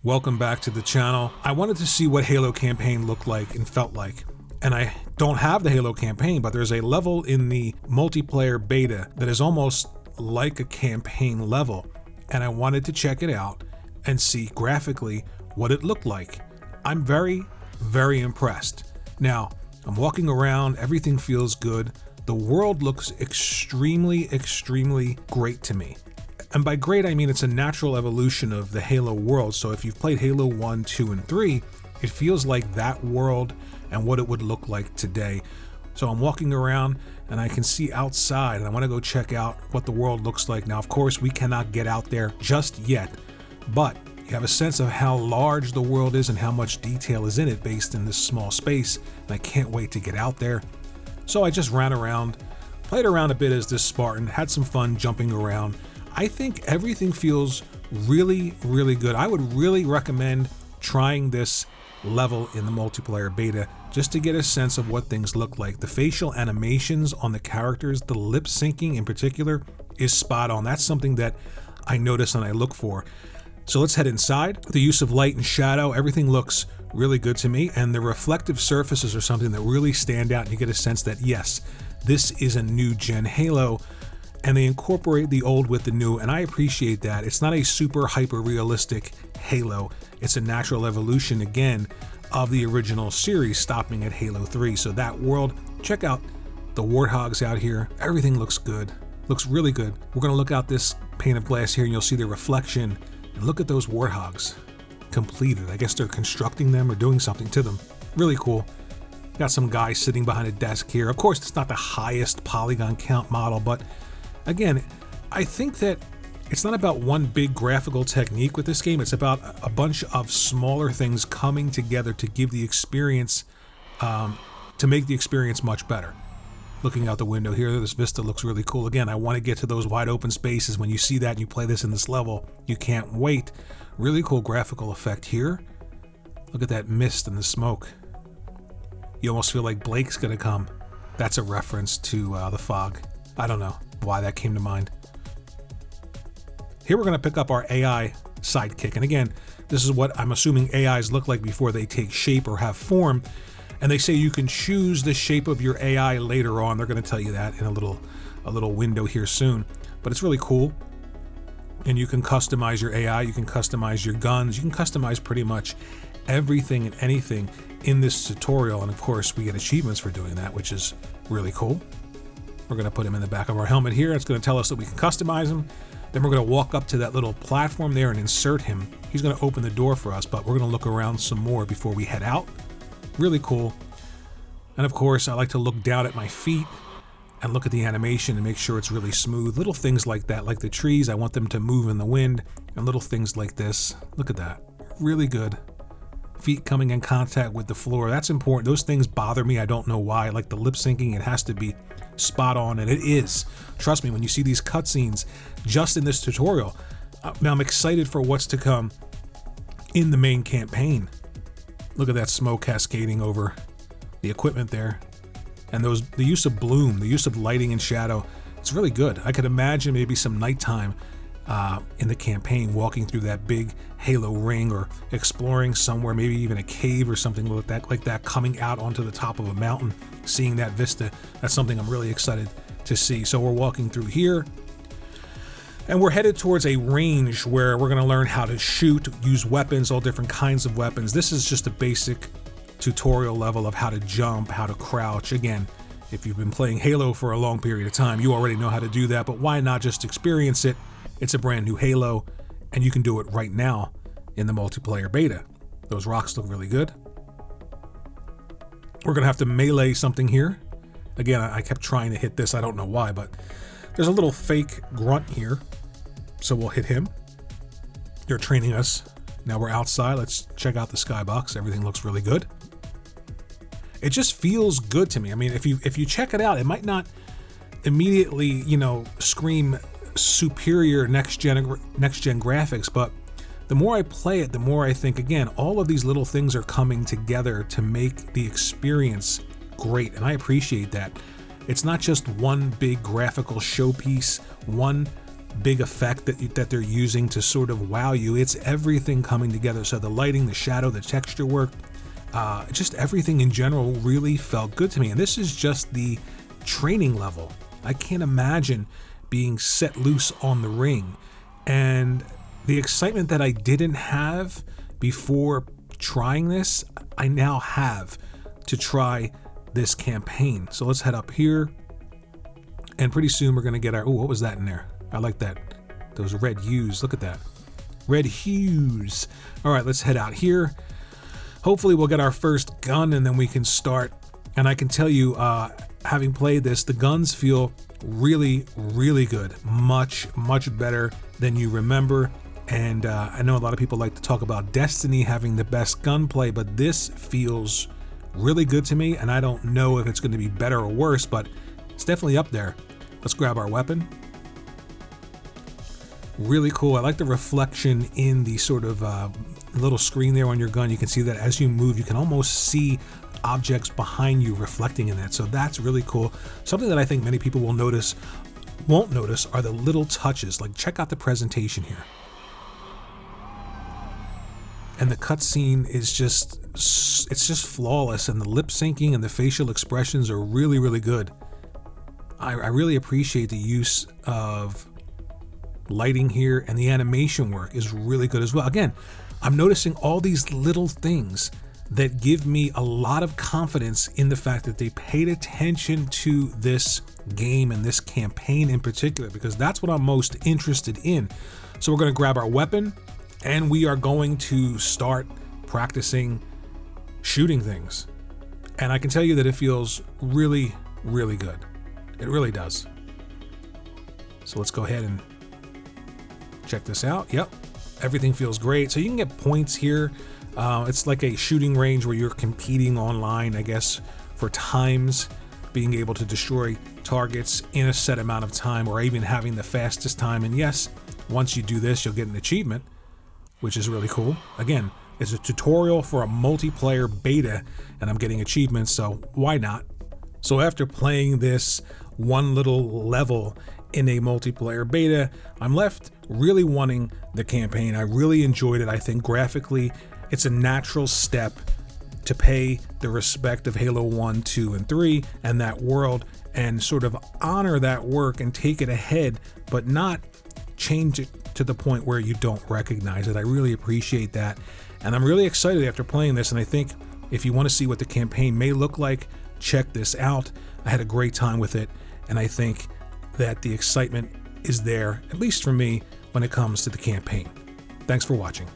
Welcome back to the channel. I wanted to see what Halo campaign looked like and felt like. And I don't have the Halo campaign, but there's a level in the multiplayer beta that is almost like a campaign level. And I wanted to check it out and see graphically what it looked like. I'm very, very impressed. Now, I'm walking around, everything feels good. The world looks extremely, extremely great to me. And by great, I mean it's a natural evolution of the Halo world. So if you've played Halo 1, 2, and 3, it feels like that world and what it would look like today. So I'm walking around and I can see outside and I want to go check out what the world looks like. Now, of course, we cannot get out there just yet, but you have a sense of how large the world is and how much detail is in it based in this small space. And I can't wait to get out there. So I just ran around, played around a bit as this Spartan, had some fun jumping around. I think everything feels really, really good. I would really recommend trying this level in the multiplayer beta just to get a sense of what things look like. The facial animations on the characters, the lip syncing in particular, is spot on. That's something that I notice and I look for. So let's head inside. The use of light and shadow, everything looks really good to me, and the reflective surfaces are something that really stand out, and you get a sense that yes, this is a new gen Halo, and they incorporate the old with the new, and I appreciate that. It's not a super hyper realistic Halo, it's a natural evolution again of the original series, stopping at Halo 3. So that world, check out the warthogs out here. Everything looks good, looks really good. We're gonna look out this pane of glass here and you'll see the reflection, and look at those warthogs completed. I guess they're constructing them or doing something to them. Really cool. Got some guy sitting behind a desk here. Of course, it's not the highest polygon count model, but again, I think that it's not about one big graphical technique with this game. It's about a bunch of smaller things coming together to give the experience, to make the experience much better. Looking out the window here, this vista looks really cool. Again, I want to get to those wide open spaces. When you see that and you play this in this level, you can't wait. Really cool graphical effect here. Look at that mist and the smoke. You almost feel like Blake's gonna come. That's a reference to the fog. I don't know why that came to mind. Here we're going to pick up our AI sidekick. And again, this is what I'm assuming AIs look like before they take shape or have form. And they say you can choose the shape of your AI later on. They're going to tell you that in a little window here soon. But it's really cool. And you can customize your AI, you can customize your guns, you can customize pretty much everything and anything in this tutorial. And of course, we get achievements for doing that, which is really cool. We're going to put him in the back of our helmet here. It's going to tell us that we can customize him. Then we're going to walk up to that little platform there and insert him. He's going to open the door for us, but we're going to look around some more before we head out. Really cool. And of course, I like to look down at my feet and look at the animation and make sure it's really smooth. Little things like that, like the trees, I want them to move in the wind, and little things like this. Look at that. Really good. Feet coming in contact with the floor. That's important. Those things bother me. I don't know why. Like the lip syncing, it has to be spot on, and it is. Trust me, when you see these cutscenes just in this tutorial, now I'm excited for what's to come in the main campaign. Look at that smoke cascading over the equipment there, and the use of bloom, the use of lighting and shadow, it's really good. I could imagine maybe some nighttime in the campaign, walking through that big Halo ring or exploring somewhere, maybe even a cave or something like that, coming out onto the top of a mountain, seeing that vista. That's something I'm really excited to see. So we're walking through here and we're headed towards a range where we're going to learn how to shoot, use weapons, all different kinds of weapons. This is just a basic tutorial level of how to jump, how to crouch. Again, if you've been playing Halo for a long period of time, you already know how to do that, but why not just experience it? It's a brand new Halo, and you can do it right now in the multiplayer beta. Those rocks look really good. We're gonna have to melee something here. Again, I kept trying to hit this, I don't know why, but there's a little fake grunt here, so we'll hit him. They're training us. Now we're outside, let's check out the skybox. Everything looks really good. It just feels good to me. I mean, if you check it out, it might not immediately, you know, scream superior next gen graphics, but the more I play it, the more I think, again, all of these little things are coming together to make the experience great, and I appreciate that. It's not just one big graphical showpiece, one big effect that they're using to sort of wow you. It's everything coming together. So the lighting, the shadow, the texture work, just everything in general really felt good to me. And this is just the training level. I can't imagine being set loose on the ring. And the excitement that I didn't have before trying this, I now have to try this campaign. So let's head up here, and pretty soon we're gonna get our, oh, what was that in there? I like that, those red hues, look at that, red hues. All right, let's head out here. Hopefully we'll get our first gun and then we can start. And I can tell you, having played this, the guns feel really, really good, much better than you remember. And I know a lot of people like to talk about Destiny having the best gunplay, but this feels really good to me, and I don't know if it's going to be better or worse, but it's definitely up there. Let's grab our weapon. Really cool. I like the reflection in the sort of little screen there on your gun. You can see that as you move, you can almost see objects behind you reflecting in that. So that's really cool. Something that I think many people won't notice are the little touches. Like, check out the presentation here. And the cutscene is just, it's just flawless, and the lip syncing and the facial expressions are really, really good. I really appreciate the use of lighting here, and the animation work is really good as well. Again, I'm noticing all these little things that give me a lot of confidence in the fact that they paid attention to this game and this campaign in particular, because that's what I'm most interested in. So we're going to grab our weapon, and we are going to start practicing shooting things. And I can tell you that it feels really, really good. It really does. So let's go ahead and check this out. Yep, everything feels great. So you can get points here. It's like a shooting range where you're competing online, I guess, for times, being able to destroy targets in a set amount of time, or even having the fastest time. And yes, once you do this, you'll get an achievement, which is really cool. Again, it's a tutorial for a multiplayer beta, and I'm getting achievements, so why not? So after playing this one little level in a multiplayer beta, I'm left really wanting the campaign. I really enjoyed it. I think graphically, it's a natural step to pay the respect of Halo 1, 2, and 3 and that world, and sort of honor that work and take it ahead, but not change it to the point where you don't recognize it. I really appreciate that, and I'm really excited after playing this. And I think if you want to see what the campaign may look like, check this out. I had a great time with it, and I think that the excitement is there, at least for me, when it comes to the campaign. Thanks for watching.